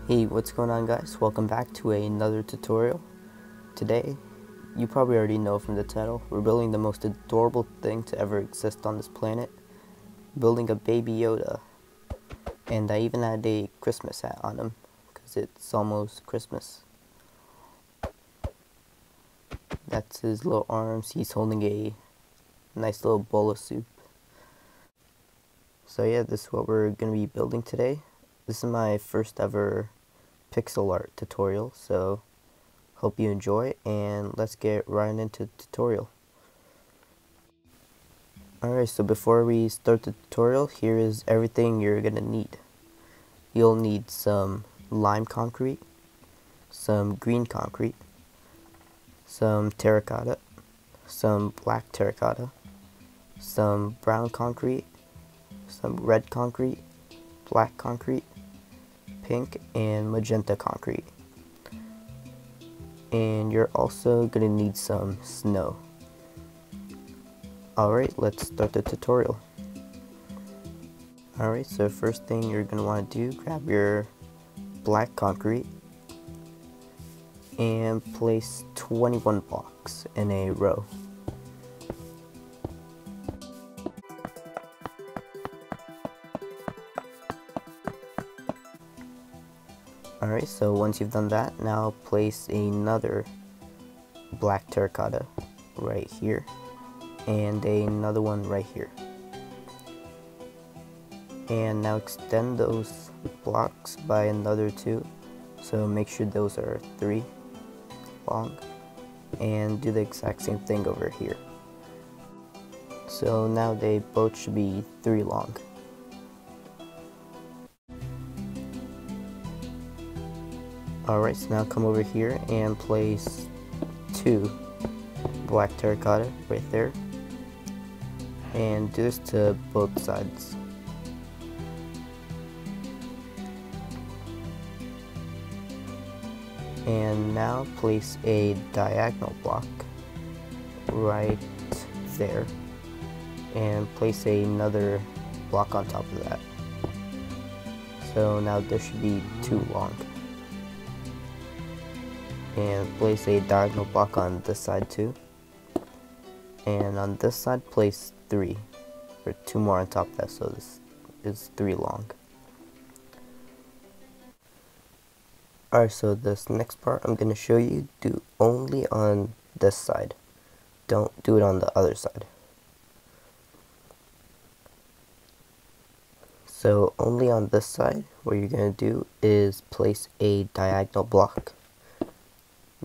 Hey, what's going on, guys? Welcome back to another tutorial. Today, you probably already know from the title, we're building the most adorable thing to ever exist on this planet. Building a baby Yoda. And I even had a Christmas hat on him, because it's almost Christmas. That's his little arms. He's holding a nice little bowl of soup. So yeah, this is what we're going to be building today. This is my first ever pixel art tutorial, so hope you enjoy, and let's get right into the tutorial. Alright, so before we start the tutorial, here is everything you're gonna need. You'll need some lime concrete, some green concrete, some terracotta, some black terracotta, some brown concrete, some red concrete, black concrete, pink, and magenta concrete. And you're also going to need some snow. Alright, let's start the tutorial. Alright, so first thing you're going to want to do, grab your black concrete and place 21 blocks in a row. Alright, so once you've done that, now place another black terracotta right here, and another one right here. And now extend those blocks by another 2, so make sure those are 3 long, and do the exact same thing over here. So now they both should be 3 long. Alright, so now come over here and place 2 black terracotta right there, and do this to both sides. And now place a diagonal block right there, and place another block on top of that. So now this should be 2 long. And place a diagonal block on this side too, and on this side place 3, or 2 more on top of that, so this is 3 long. Alright, so this next part I'm going to show you, do only on this side, don't do it on the other side. So only on this side, what you're going to do is place a diagonal block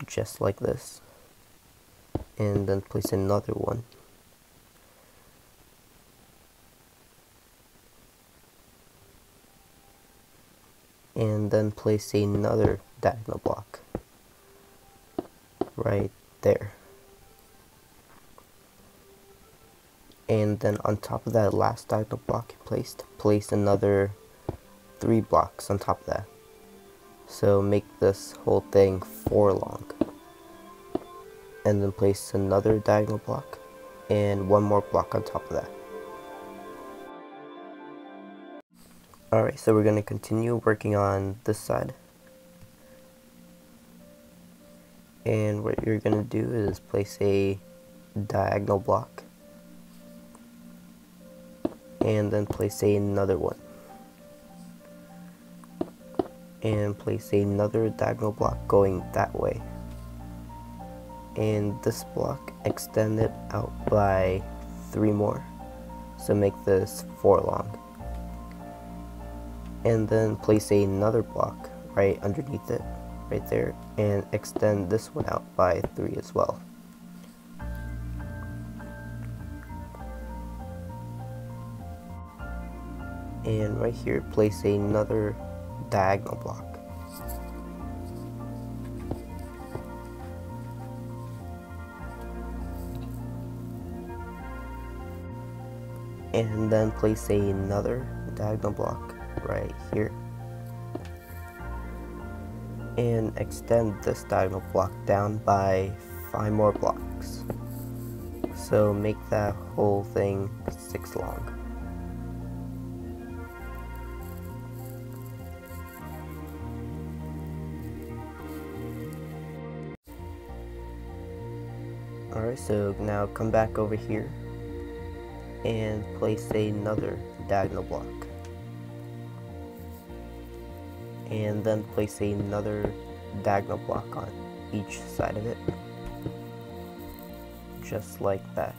just like this, and then place another one, and then place another diagonal block right there, and then on top of that last diagonal block you placed, place another 3 blocks on top of that. So make this whole thing 4 long, and then place another diagonal block and 1 more block on top of that. Alright, so we're going to continue working on this side, and what you're going to do is place a diagonal block and then place another one, and place another diagonal block going that way, and this block extend it out by 3 more, so make this 4 long, and then place another block right underneath it right there, and extend this one out by 3 as well. And right here place another diagonal block, and then place another diagonal block right here, and extend this diagonal block down by 5 more blocks, so make that whole thing 6 long. Alright, so now come back over here and place another diagonal block. And then place another diagonal block on each side of it. Just like that.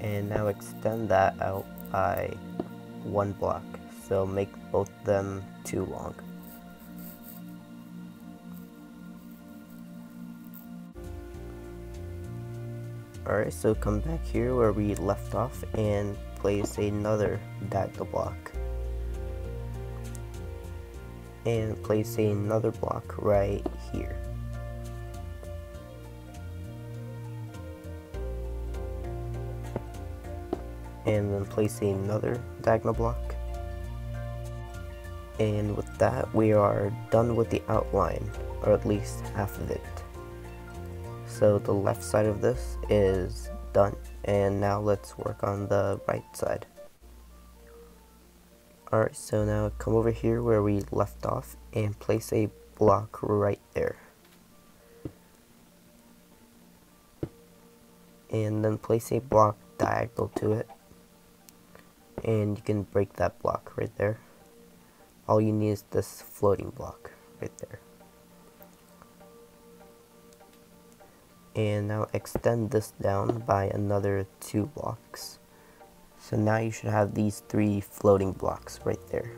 And now extend that out by one block. So make both of them 2 long. Alright, so come back here where we left off and place another diagonal block. And place another block right here. And then place another diagonal block. And with that, we are done with the outline, or at least half of it. So the left side of this is done, and now let's work on the right side. Alright, so now come over here where we left off and place a block right there. And then place a block diagonal to it. And you can break that block right there. All you need is this floating block right there. And now extend this down by another 2 blocks. So now you should have these 3 floating blocks right there.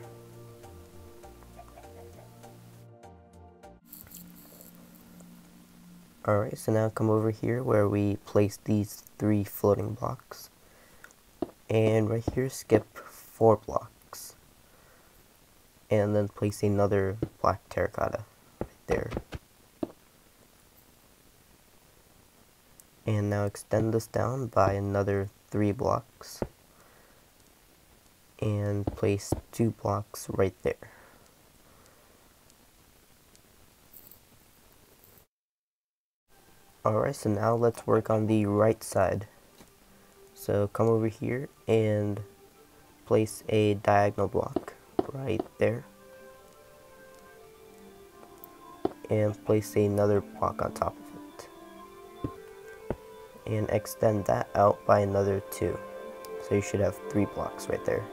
Alright, so now come over here where we place these 3 floating blocks. And right here skip 4 blocks. And then place another black terracotta right there. And now extend this down by another 3 blocks. And place 2 blocks right there. Alright, so now let's work on the right side. So come over here and place a diagonal block right there. And place another block on top of it. And extend that out by another 2. So you should have 3 blocks right there.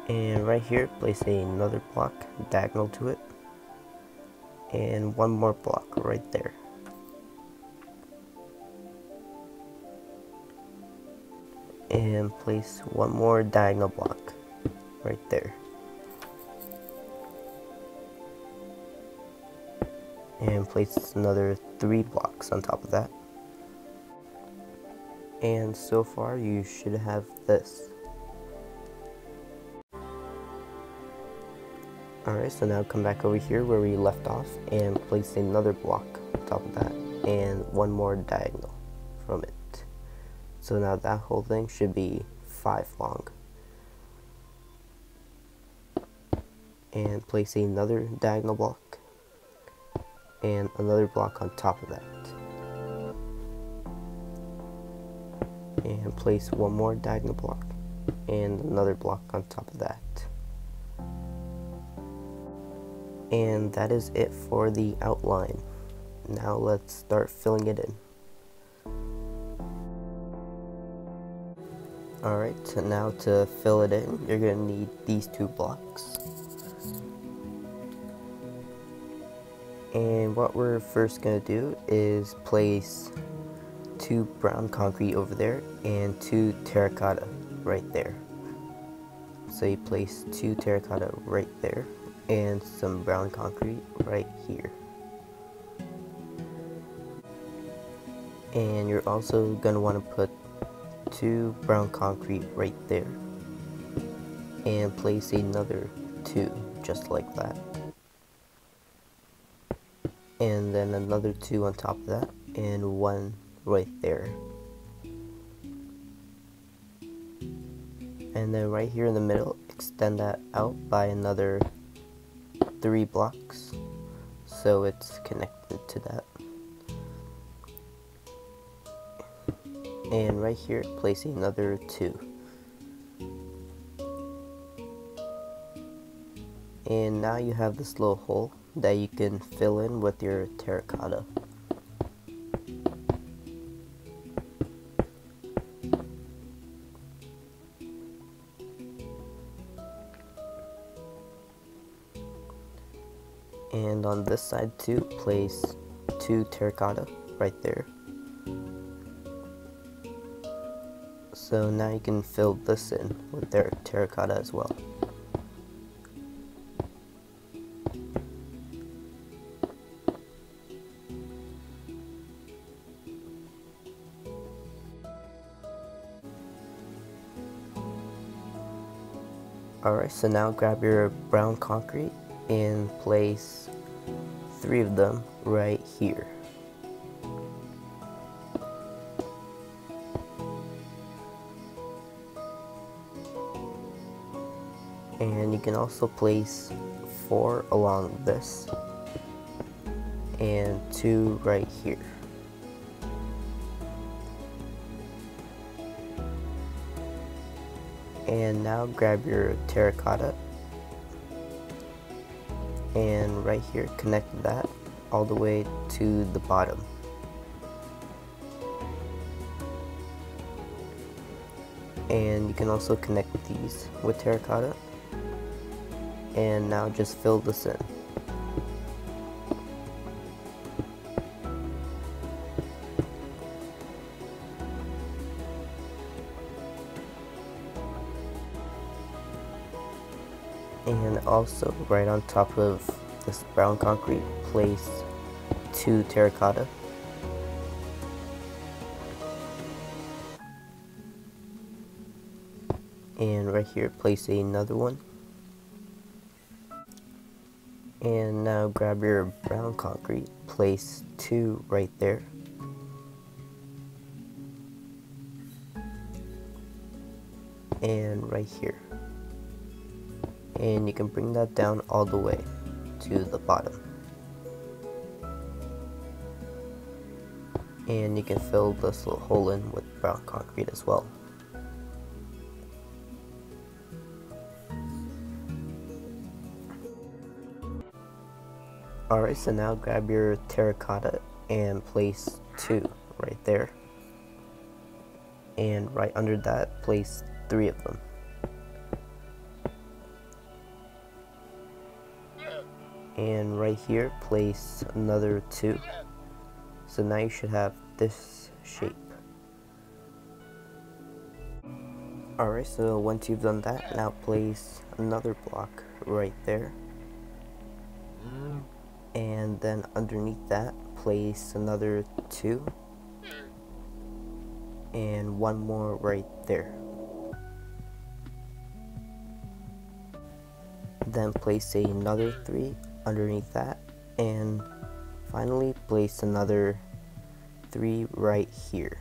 And right here, place another block diagonal to it. And 1 more block right there. And place 1 more diagonal block right there. And place another 3 blocks on top of that. And so far you should have this. Alright, so now come back over here where we left off and place another block on top of that and 1 more diagonal from it. So now that whole thing should be 5 long. And place another diagonal block and another block on top of that. And place 1 more diagonal block and another block on top of that. And that is it for the outline. Now let's start filling it in. Alright, so now to fill it in, you're going to need these 2 blocks. And what we're first going to do is place 2 brown concrete over there and 2 terracotta right there. So you place 2 terracotta right there and some brown concrete right here. And you're also going to want to put 2 brown concrete right there and place another 2 just like that, and then another 2 on top of that and 1 right there. And then right here in the middle, extend that out by another 3 blocks so it's connected to that. And right here, place another 2. And now you have this little hole that you can fill in with your terracotta. And on this side too, place 2 terracotta right there. So now you can fill this in with their terracotta as well. Alright, so now grab your brown concrete and place 3 of them right here. And you can also place 4 along this and 2 right here. And now grab your terracotta and right here connect that all the way to the bottom. And you can also connect these with terracotta, and now just fill this in. And also right on top of this brown concrete, place 2 terracotta. And right here, place another one. And now grab your brown concrete, place 2 right there. And right here. And you can bring that down all the way to the bottom. And you can fill this little hole in with brown concrete as well. Alright, so now grab your terracotta and place 2 right there. And right under that, place 3 of them. And right here, place another 2. So now you should have this shape. Alright, so once you've done that, now place another block right there. And then underneath that, place another 2. And 1 more right there. Then place another 3 underneath that, and finally place another 3 right here.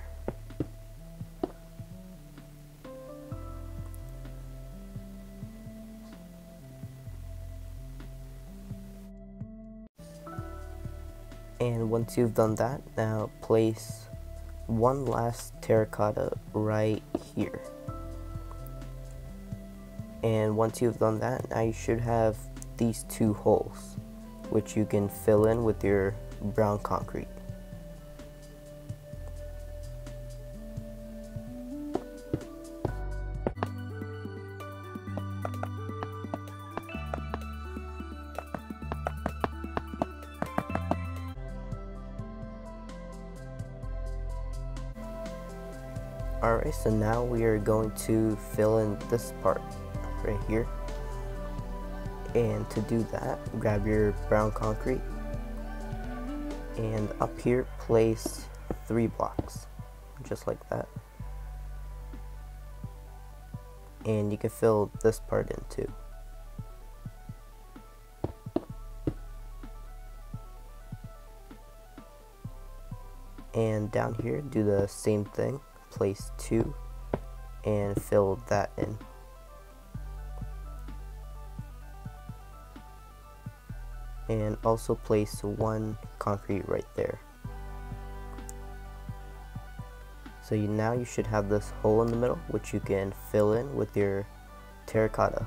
And once you've done that, now place 1 last terracotta right here. And once you've done that, now you should have these 2 holes, which you can fill in with your brown concrete. Alright, so now we are going to fill in this part right here. And to do that, grab your brown concrete and up here place 3 blocks, just like that. And you can fill this part in too. And down here, do the same thing, place 2 and fill that in. And also place 1 concrete right there. So now you should have this hole in the middle, which you can fill in with your terracotta.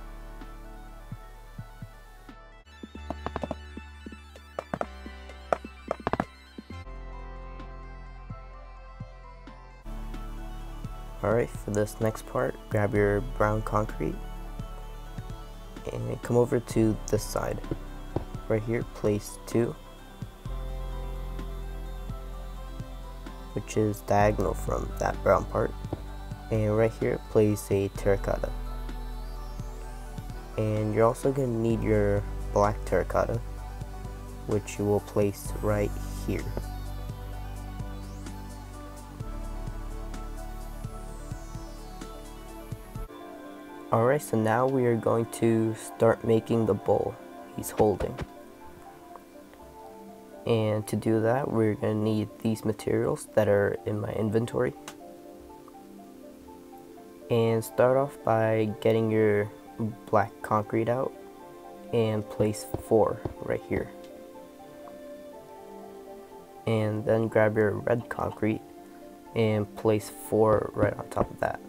Alright, for this next part, grab your brown concrete and come over to this side. right here, place 2, which is diagonal from that brown part. And right here, place a terracotta. And you're also going to need your black terracotta, which you will place right here. Alright, so now we are going to start making the bowl he's holding. And to do that, we're going to need these materials that are in my inventory. And start off by getting your black concrete out and place 4 right here. And then grab your red concrete and place 4 right on top of that.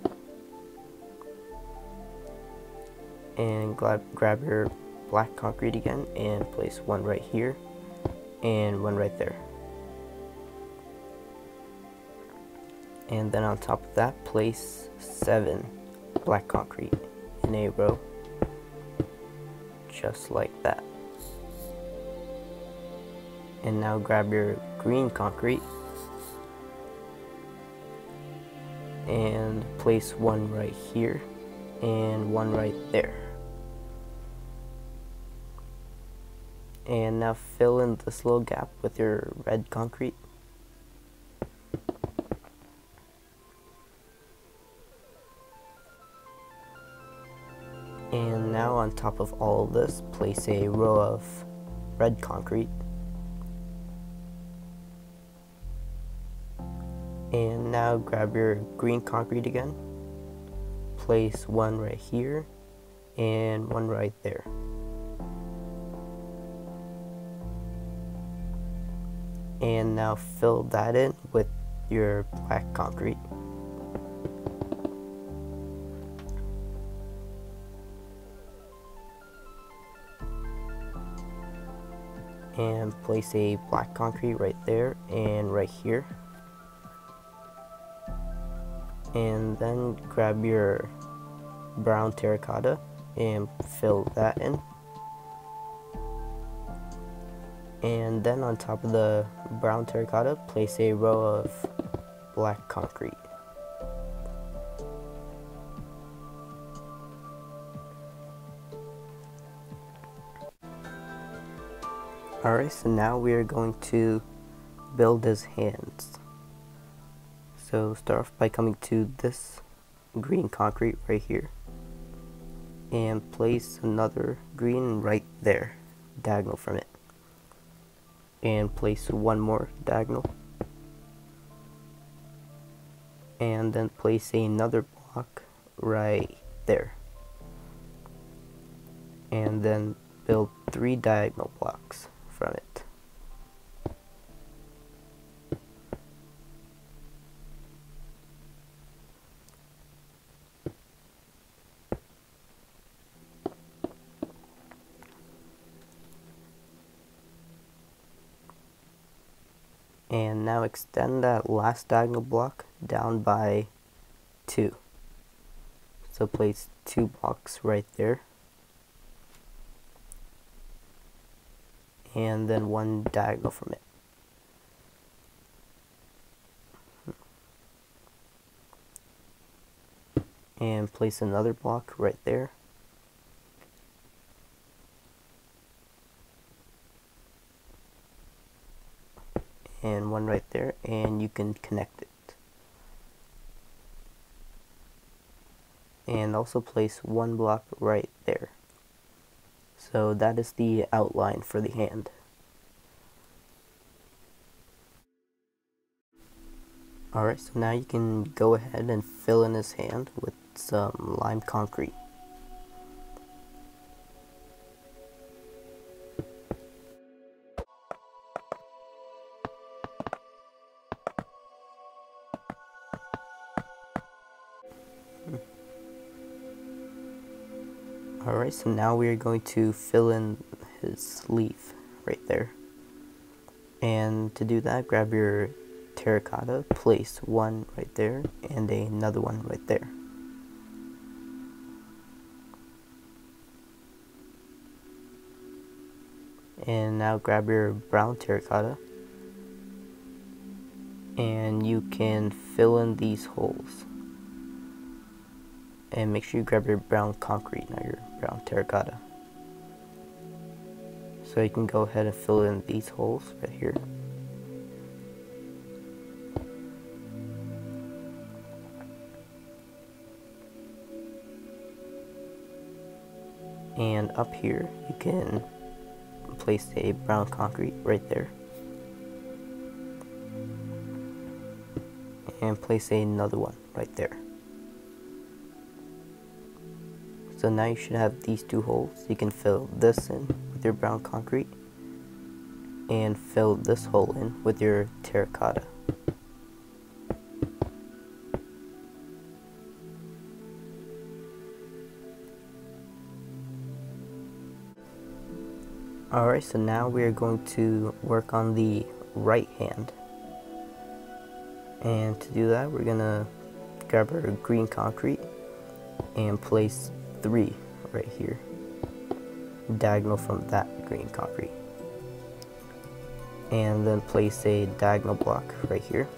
And grab your black concrete again and place 1 right here and 1 right there. And then on top of that, place 7 black concrete in a row, just like that. And now grab your green concrete and place 1 right here and 1 right there. And now fill in this little gap with your red concrete. And now on top of all of this, place a row of red concrete. And now grab your green concrete again. Place 1 right here and 1 right there. And now fill that in with your black concrete. And place a black concrete right there and right here. And then grab your brown terracotta and fill that in. And then on top of the brown terracotta, place a row of black concrete. Alright, so now we are going to build his hands. So start off by coming to this green concrete right here. And place another green right there, diagonal from it. And place 1 more diagonal. And then place another block right there. And then build 3 diagonal blocks from it. And now extend that last diagonal block down by 2. So place 2 blocks right there. And then 1 diagonal from it. And place another block right there. And 1 right there, and you can connect it. And also place 1 block right there. So that is the outline for the hand. Alright, so now you can go ahead and fill in his hand with some lime concrete. Alright, so now we are going to fill in his sleeve right there. And to do that, grab your terracotta, place 1 right there, and another 1 right there. And now grab your brown terracotta, and you can fill in these holes. And make sure you grab your brown concrete, not your brown terracotta. So you can go ahead and fill in these holes right here. And up here, you can place a brown concrete right there. And place another one right there. So now you should have these two holes. You can fill this in with your brown concrete and fill this hole in with your terracotta. Alright, so now we are going to work on the right hand. And to do that, we're gonna grab our green concrete and place 3 right here, diagonal from that green concrete. And then place a diagonal block right here.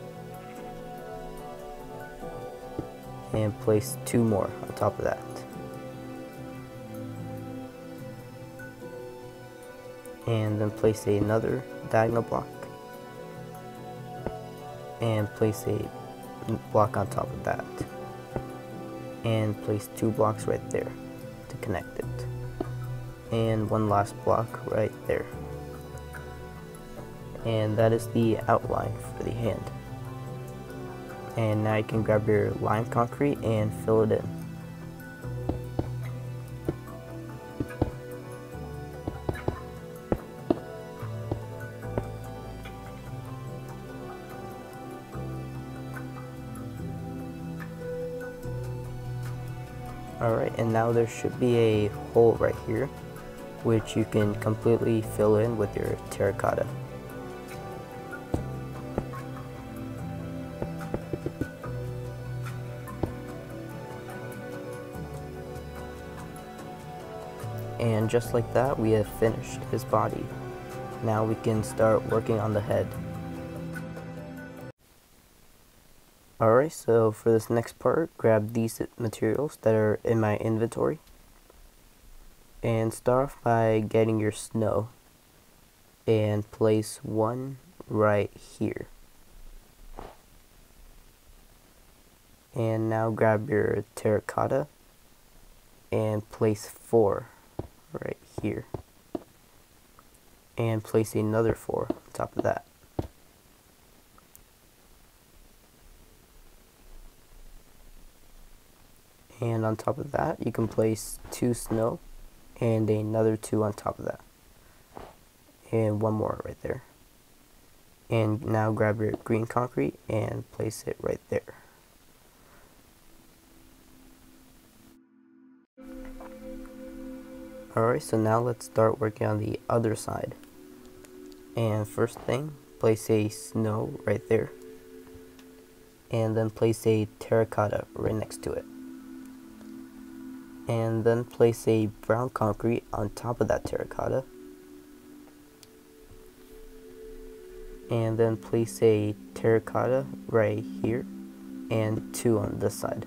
And place 2 more on top of that. And then place another diagonal block. And place a block on top of that. And place 2 blocks right there to connect it. And 1 last block right there. And that is the outline for the hand. And now you can grab your lime concrete and fill it in. Alright, and now there should be a hole right here, which you can completely fill in with your terracotta. And just like that, we have finished his body. Now we can start working on the head. Alright, so for this next part, grab these materials that are in my inventory. And start off by getting your snow. And place 1 right here. And now grab your terracotta and place 4 right here. And place another 4 on top of that. And on top of that, you can place 2 snow and another 2 on top of that. And 1 more right there. And now grab your green concrete and place it right there. Alright, so now let's start working on the other side. And first thing, place a snow right there. And then place a terracotta right next to it. And then place a brown concrete on top of that terracotta. And then place a terracotta right here and 2 on this side.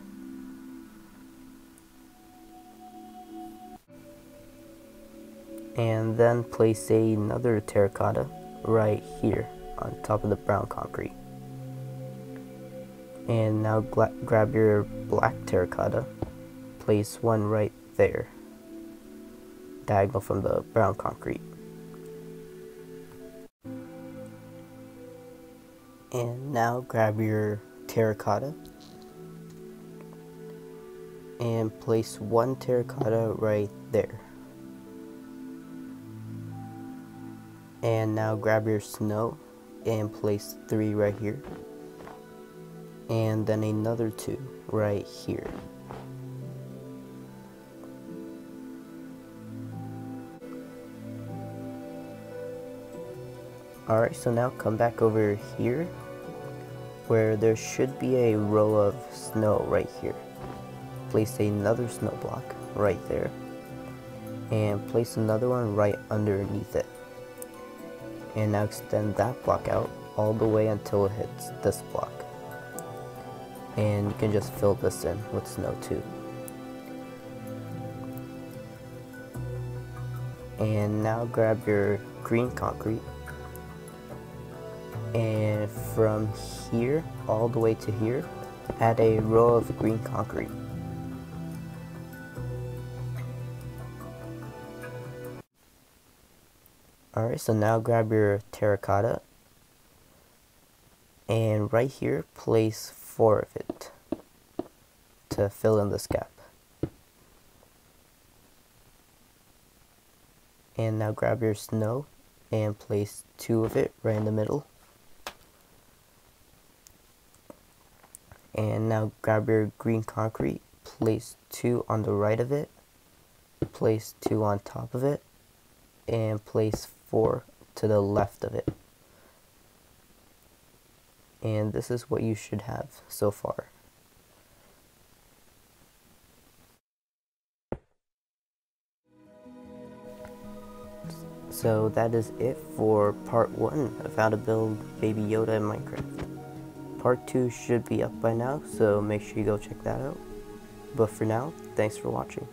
And then place another terracotta right here on top of the brown concrete. And now grab your black terracotta. Place 1 right there, diagonal from the brown concrete. And now grab your terracotta and place 1 terracotta right there. And now grab your snow and place 3 right here. And then another 2 right here. Alright, so now come back over here where there should be a row of snow right here. Place another snow block right there and place another one right underneath it. And now extend that block out all the way until it hits this block. And you can just fill this in with snow too. And now grab your green concrete, and from here all the way to here, add a row of green concrete. Alright, so now grab your terracotta, and right here place 4 of it to fill in this gap. And now grab your snow and place 2 of it right in the middle. And now grab your green concrete, place 2 on the right of it, place 2 on top of it, and place 4 to the left of it. And this is what you should have so far. So that is it for part 1 of how to build Baby Yoda in Minecraft. Part 2 should be up by now, so make sure you go check that out. But for now, thanks for watching.